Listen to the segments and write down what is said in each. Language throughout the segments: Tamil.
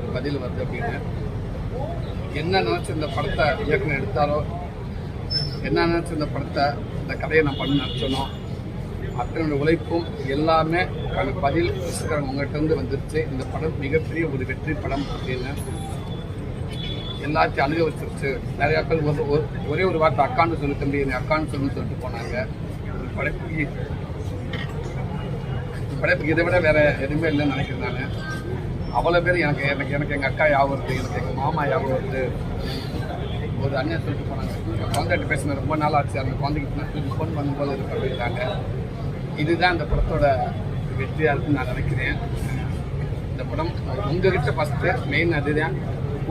ஒரு பதில் வருது அப்படின்னு. என்ன நினச்சி இந்த படத்தை இயக்குனர் எடுத்தாரோ, என்ன நினச்சி இந்த படத்தை இந்த கதையை நான் பண்ண நினச்சனோ, அத்தனை உழைப்பும் எல்லாமே பதில் உங்கள்கிட்ட இருந்து வந்துருச்சு. இந்த படம் மிகப்பெரிய ஒரு வெற்றி படம் அப்படின்னு எல்லாத்தையும் அனுபவிச்சிருச்சு. நிறையா பேர் ஒரே ஒரு வார்த்தை அக்கான்னு சொல்லி தம்பி என்னை அக்கான்னு சொல்லிட்டு போனாங்க. ஒரு படைப்புக்கு இதை விட வேறு எதுவுமே இல்லைன்னு நினைக்கிறேன் நான். அவ்வளோ பேர் எனக்கு எங்கள் அக்கா ஞாபகம் வருது, எனக்கு எங்கள் மாமா ஞாபகம் வருது. ஒரு அண்ணன் சொல்லிட்டு போனாங்க, குழந்தைகிட்ட பேசின ரொம்ப நாள் ஆச்சு, அந்த குழந்தைக்கு ஃபோன் பண்ணும்போது இருக்கு அப்படின்ட்டாங்க. இதுதான் இந்த படத்தோட வெற்றியாக இருக்குன்னு நான் நினைக்கிறேன். இந்த படம் உங்ககிட்ட ஃபஸ்ட்டு மெயின் அதுதான்.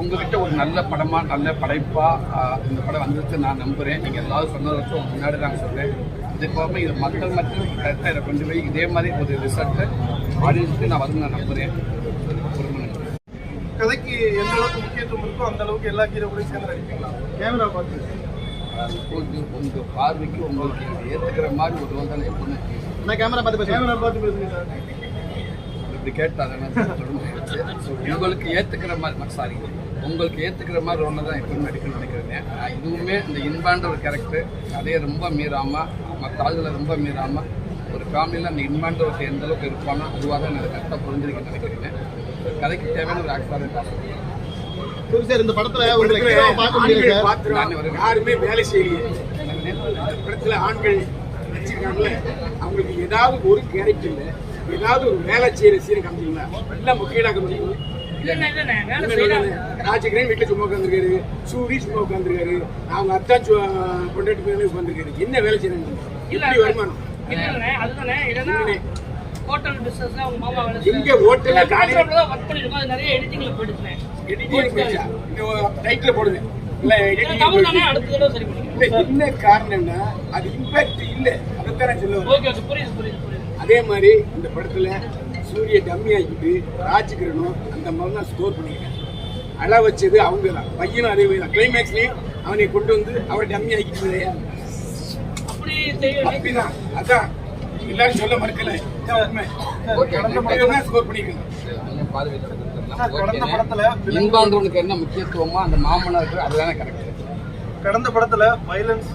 உங்ககிட்ட ஒரு நல்ல படமாக நல்ல படைப்பாக இந்த படம் வந்துட்டு நான் நம்புகிறேன். நீங்கள் எல்லாரும் சொன்னதை வச்சு முன்னாடி நான் சொல்கிறேன். இது போகாமல் இது மக்கள் கரெக்டாக இதை கொண்டு போய் இதே மாதிரி ஒரு ரிசல்ட்டு ஆடியன்ஸுக்கு நான் வந்து நான் நம்புகிறேன். கதைக்கு எந்த அளவுக்கு முக்கியத்துவம் இருக்கோ அந்த அளவுக்கு எல்லா ஹீரோக்களையும் சேர்ந்து நடிப்பீங்களா? கேமரா பார்த்து உங்கள் பார்வைக்கு உங்களுக்கு ஏற்றுக்கிற மாதிரி ஒரு ரோல் தான் எப்பவுமே. நான் கேமரா பார்த்து பேசுங்க சார். இப்படி கேட்டாங்க உங்களுக்கு ஏற்றுக்கிற மாதிரி சாரி உங்களுக்கு ஏற்றுக்கிற மாதிரி ரோலில் தான் எப்பவுமே நடிக்கணும்னு நினைக்கிறேன். இதுவுமே இந்த இன்பான்ற ஒரு கேரக்டர் கதையை ரொம்ப மீறாமல் மற்ற ஆளுகளை ரொம்ப மீறாமல் ஒரு ஃபேமிலியில் அந்த இன்பான்ற ஒரு எந்த அளவுக்கு இருப்பானோ அதுவாக தான் எனக்கு கரெக்டாக புரிஞ்சிருக்கேன்னு நினைக்கிறேன். கதைக்கு தேவையான ஒரு ஆக்டராக சார். இந்த படத்துல யாருமே வேலை செய்யலையே. படத்துல ஆண்கள் நடிச்சிருக்காங்கல்ல, அவங்களுக்கு ஏதாவது ஒரு கேரக்டர்ல ஏதாவது ஒரு வேலை செய்யற சீனை காமிச்சிங்களா? எல்லாம் முக்கியமாக முடியும். ராஜகிரன் வீட்டுல சும்மா உட்காந்துருக்காரு, சூரி சும்மா உட்காந்துருக்காரு, அவங்க அத்தா கொண்டாட்டு போய் உட்காந்துருக்காரு. என்ன வேலை செய்யறாங்க? எப்படி வருமானம்? ஹோட்டல் பிசினஸ்ல அவங்க மாமா வேலை எங்க ஹோட்டல்ல ஒர்க் பண்ணிருக்கோம். அது நிறைய எடிட்டிங்ல போயிடுறேன். எடிட்டிங் பேச்சா இந்த டைட்டில் போடுங்க. இல்ல எடிட்டிங் அடுத்த தடவை சரி பண்ணிக்கிறேன். என்ன காரணம்னா அது இம்பாக்ட் இல்ல. அதைத்தான் நான் சொல்லுவேன். ஓகே ஓகே புரியுது. அதே மாதிரி இந்த படத்துல சூரிய டம்மி ஆகிட்டு ராஜகிரனும் அந்த மாதிரி தான் ஸ்கோர் பண்ணிருக்கேன். அள வச்சது அவங்க தான். பையனும் அதே மாதிரி தான். கிளைமேக்ஸ்லயும் அவனை கொண்டு வந்து அவரை டம்மி ஆகிட்டு இல்லையா? அப்படிதான். அதான் எல்லாரும் சொல்ல மறுக்கல. இன்பான்றவனுக்கு என்ன முக்கியத்துவமா அந்த மாமனாருக்கு அதுதானே கரெக்ட். கடந்த படத்துல வயலன்ஸ்